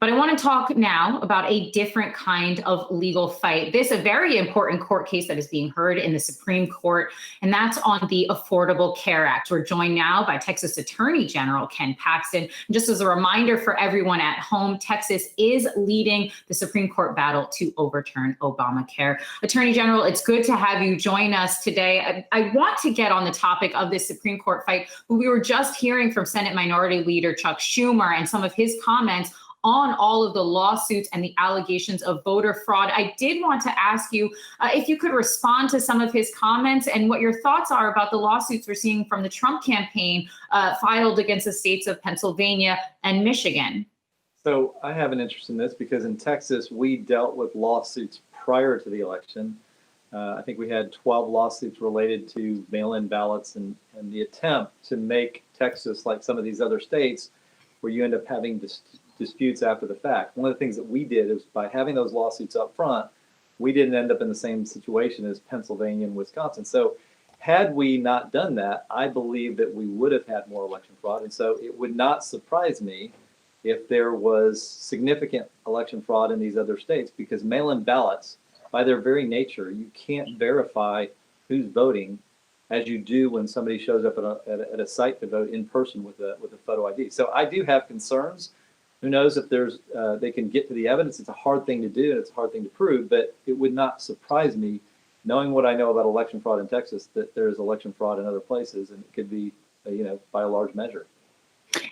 But I want to talk now about a different kind of legal fight. This is a very important court case that is being heard in the Supreme Court, and that's on the Affordable Care Act. We're joined now by Texas Attorney General Ken Paxton. And just as a reminder for everyone at home, Texas is leading the Supreme Court battle to overturn Obamacare. Attorney General, it's good to have you join us today. I want to get on the topic of this Supreme Court fight, but we were just hearing from Senate Minority Leader Chuck Schumer and some of his comments on all of the lawsuits and the allegations of voter fraud. I did want to ask you if you could respond to some of his comments and what your thoughts are about the lawsuits we're seeing from the Trump campaign filed against the states of Pennsylvania and Michigan. So I have an interest in this because in Texas, we dealt with lawsuits prior to the election. I think we had 12 lawsuits related to mail-in ballots and the attempt to make Texas like some of these other states where you end up having disputes after the fact. One of the things that we did is by having those lawsuits up front, we didn't end up in the same situation as Pennsylvania and Wisconsin. So had we not done that, I believe that we would have had more election fraud. And so it would not surprise me if there was significant election fraud in these other states, because mail-in ballots, by their very nature, you can't verify who's voting as you do when somebody shows up at a site to vote in person with a photo ID. So I do have concerns. Who knows if they can get to the evidence. It's a hard thing to do and it's a hard thing to prove, but it would not surprise me, knowing what I know about election fraud in Texas, that there is election fraud in other places, and it could be, by a large measure.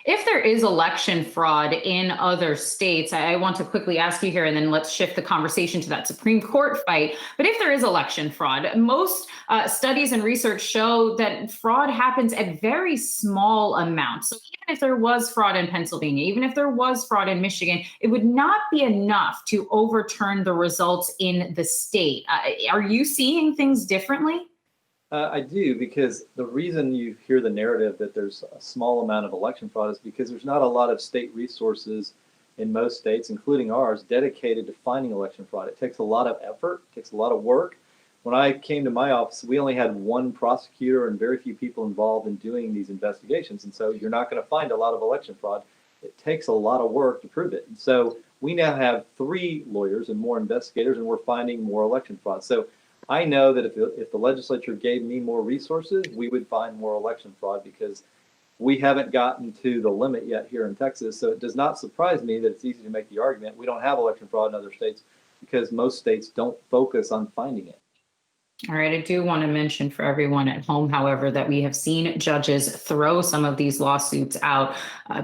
If there is election fraud in other states, I want to quickly ask you here, and then let's shift the conversation to that Supreme Court fight. But if there is election fraud, most studies and research show that fraud happens at very small amounts. So even if there was fraud in Pennsylvania, even if there was fraud in Michigan, it would not be enough to overturn the results in the state. Are you seeing things differently? I do, because the reason you hear the narrative that there's a small amount of election fraud is because there's not a lot of state resources in most states, including ours, dedicated to finding election fraud. It takes a lot of effort, it takes a lot of work. When I came to my office, we only had one prosecutor and very few people involved in doing these investigations. And so you're not going to find a lot of election fraud. It takes a lot of work to prove it. And so we now have 3 lawyers and more investigators, and we're finding more election fraud. So I know that if the legislature gave me more resources, we would find more election fraud, because we haven't gotten to the limit yet here in Texas. So it does not surprise me that it's easy to make the argument we don't have election fraud in other states, because most states don't focus on finding it. All right. I do want to mention for everyone at home, however, that we have seen judges throw some of these lawsuits out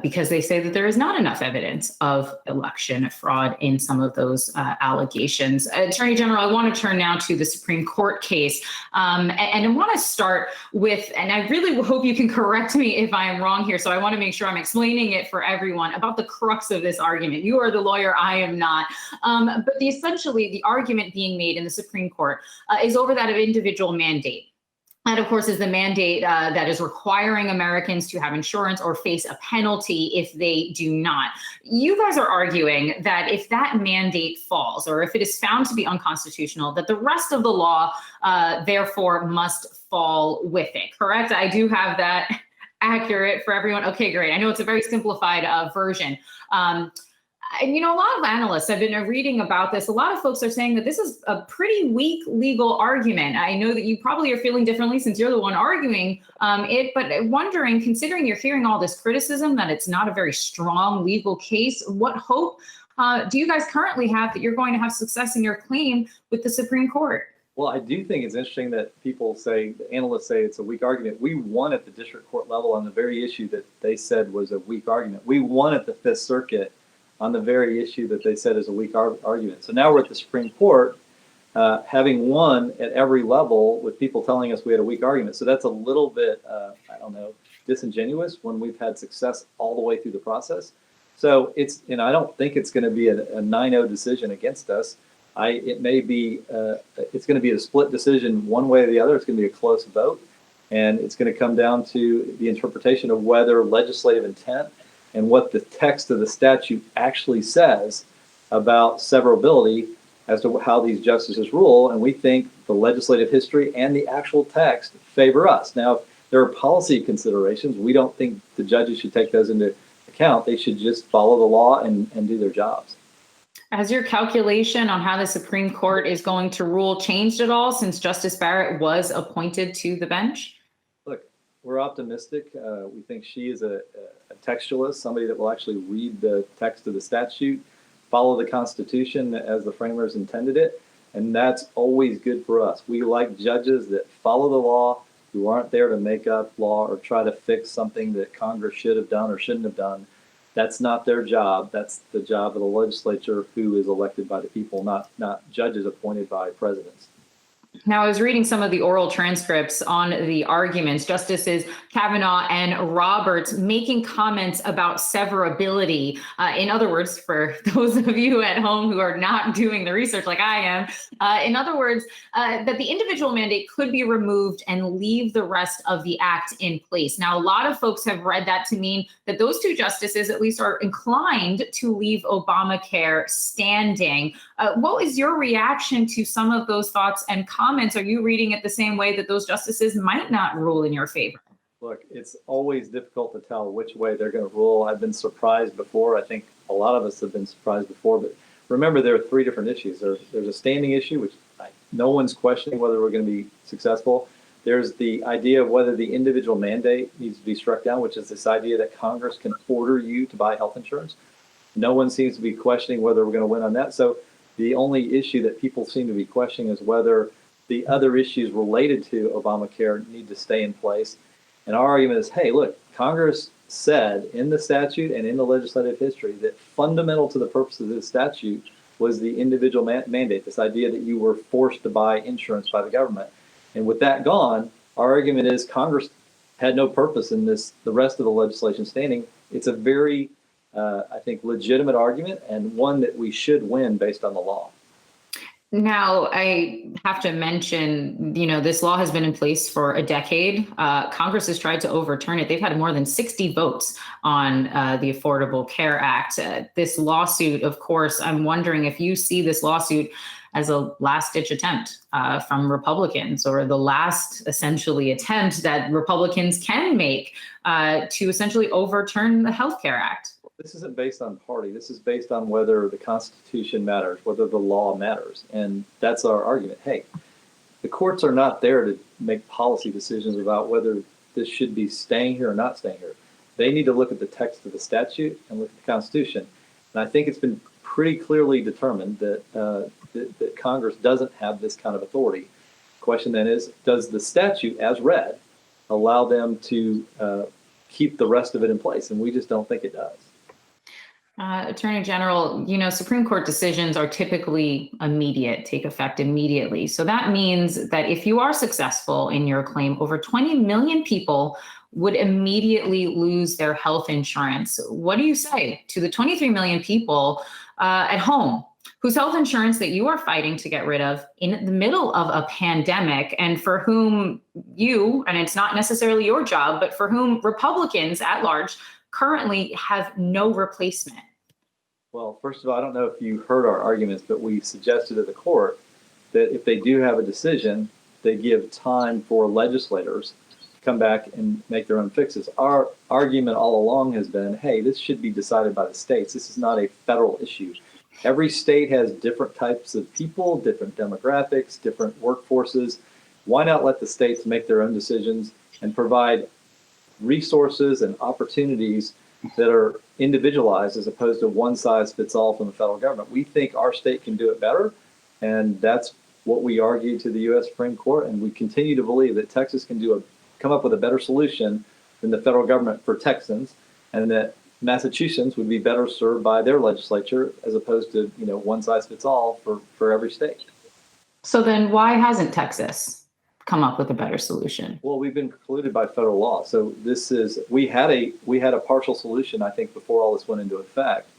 because they say that there is not enough evidence of election fraud in some of those allegations. Attorney General, I want to turn now to the Supreme Court case. And I want to start with, and I really hope you can correct me if I am wrong here, so I want to make sure I'm explaining it for everyone about the crux of this argument. You are the lawyer, I am not. But essentially, the argument being made in the Supreme Court is over that of individual mandate. That, of course, is the mandate that is requiring Americans to have insurance or face a penalty if they do not. You guys are arguing that if that mandate falls, or if it is found to be unconstitutional, that the rest of the law, therefore, must fall with it, correct? I do have that accurate for everyone. Okay, great. I know it's a very simplified version. And, a lot of analysts have been reading about this. A lot of folks are saying that this is a pretty weak legal argument. I know that you probably are feeling differently since you're the one arguing it, but wondering, considering you're hearing all this criticism that it's not a very strong legal case, what hope do you guys currently have that you're going to have success in your claim with the Supreme Court? Well, I do think it's interesting that people say, the analysts say it's a weak argument. We won at the district court level on the very issue that they said was a weak argument. We won at the Fifth Circuit on the very issue that they said is a weak argument. So now we're at the Supreme Court, having won at every level with people telling us we had a weak argument. So that's a little bit, disingenuous when we've had success all the way through the process. So I don't think it's going to be a 9-0 decision against us. It's going to be a split decision one way or the other. It's going to be a close vote, and it's going to come down to the interpretation of whether legislative intent and what the text of the statute actually says about severability as to how these justices rule. And we think the legislative history and the actual text favor us. Now, if there are policy considerations, we don't think the judges should take those into account. They should just follow the law and do their jobs. Has your calculation on how the Supreme Court is going to rule changed at all since Justice Barrett was appointed to the bench? Look, we're optimistic. We think she is a textualist, somebody that will actually read the text of the statute, follow the Constitution as the framers intended it, and that's always good for us. We like judges that follow the law, who aren't there to make up law or try to fix something that Congress should have done or shouldn't have done. That's not their job. That's the job of the legislature, who is elected by the people, not judges appointed by presidents. Now, I was reading some of the oral transcripts on the arguments, Justices Kavanaugh and Roberts making comments about severability. In other words, for those of you at home who are not doing the research like I am, in other words, that the individual mandate could be removed and leave the rest of the act in place. Now, a lot of folks have read that to mean that those two justices at least are inclined to leave Obamacare standing. What was your reaction to some of those thoughts and comments? Are you reading it the same way that those justices might not rule in your favor? Look, it's always difficult to tell which way they're going to rule. I've been surprised before. I think a lot of us have been surprised before. But remember, there are three different issues. There's a standing issue, which no one's questioning whether we're going to be successful. There's the idea of whether the individual mandate needs to be struck down, which is this idea that Congress can order you to buy health insurance. No one seems to be questioning whether we're going to win on that. So the only issue that people seem to be questioning is whether the other issues related to Obamacare need to stay in place. And our argument is, hey, look, Congress said in the statute and in the legislative history that fundamental to the purpose of this statute was the individual mandate, this idea that you were forced to buy insurance by the government. And with that gone, our argument is Congress had no purpose in the rest of the legislation standing. It's a very, I think, legitimate argument, and one that we should win based on the law. Now, I have to mention, this law has been in place for a decade. Congress has tried to overturn it. They've had more than 60 votes on the Affordable Care Act. This lawsuit, of course, I'm wondering if you see this lawsuit as a last-ditch attempt from Republicans, or the last, essentially, attempt that Republicans can make to essentially overturn the Health Care Act. This isn't based on party. This is based on whether the Constitution matters, whether the law matters. And that's our argument. Hey, the courts are not there to make policy decisions about whether this should be staying here or not staying here. They need to look at the text of the statute and look at the Constitution. And I think it's been pretty clearly determined that that Congress doesn't have this kind of authority. The question then is, does the statute, as read, allow them to keep the rest of it in place? And we just don't think it does. Attorney General, Supreme Court decisions are typically immediate, take effect immediately. So that means that if you are successful in your claim, over 20 million people would immediately lose their health insurance. What do you say to the 23 million people at home whose health insurance that you are fighting to get rid of in the middle of a pandemic, and for whom you, and it's not necessarily your job, but for whom Republicans at large currently have no replacement? Well, first of all, I don't know if you heard our arguments, but we suggested to the court that if they do have a decision, they give time for legislators to come back and make their own fixes. Our argument all along has been, hey, this should be decided by the states. This is not a federal issue. Every state has different types of people, different demographics, different workforces. Why not let the states make their own decisions and provide resources and opportunities that are individualized as opposed to one size fits all from the federal government? We think our state can do it better, and that's what we argue to the U.S. Supreme Court, and we continue to believe that Texas can come up with a better solution than the federal government for Texans, and that Massachusetts would be better served by their legislature as opposed to one size fits all for every state. So then why hasn't Texas come up with a better solution? Well, we've been precluded by federal law. So we had a partial solution, I think, before all this went into effect,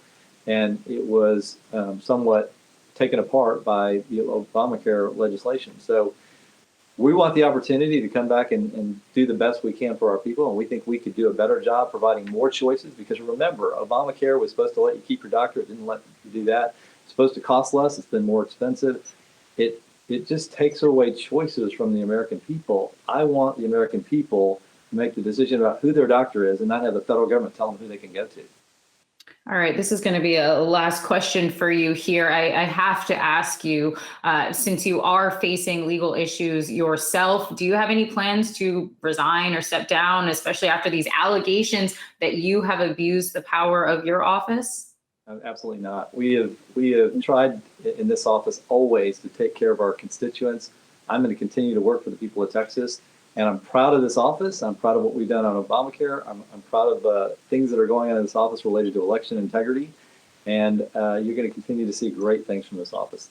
and it was somewhat taken apart by the Obamacare legislation. So we want the opportunity to come back and do the best we can for our people, and we think we could do a better job providing more choices, because remember, Obamacare was supposed to let you keep your doctor. It didn't let you do that. It's supposed to cost less. It's been more expensive. It just takes away choices from the American people. I want the American people to make the decision about who their doctor is and not have the federal government tell them who they can go to. All right, this is going to be a last question for you here. I have to ask you, since you are facing legal issues yourself, do you have any plans to resign or step down, especially after these allegations that you have abused the power of your office? Absolutely not. We have tried in this office always to take care of our constituents. I'm going to continue to work for the people of Texas, and I'm proud of this office. I'm proud of what we've done on Obamacare. I'm proud of things that are going on in this office related to election integrity, and you're going to continue to see great things from this office.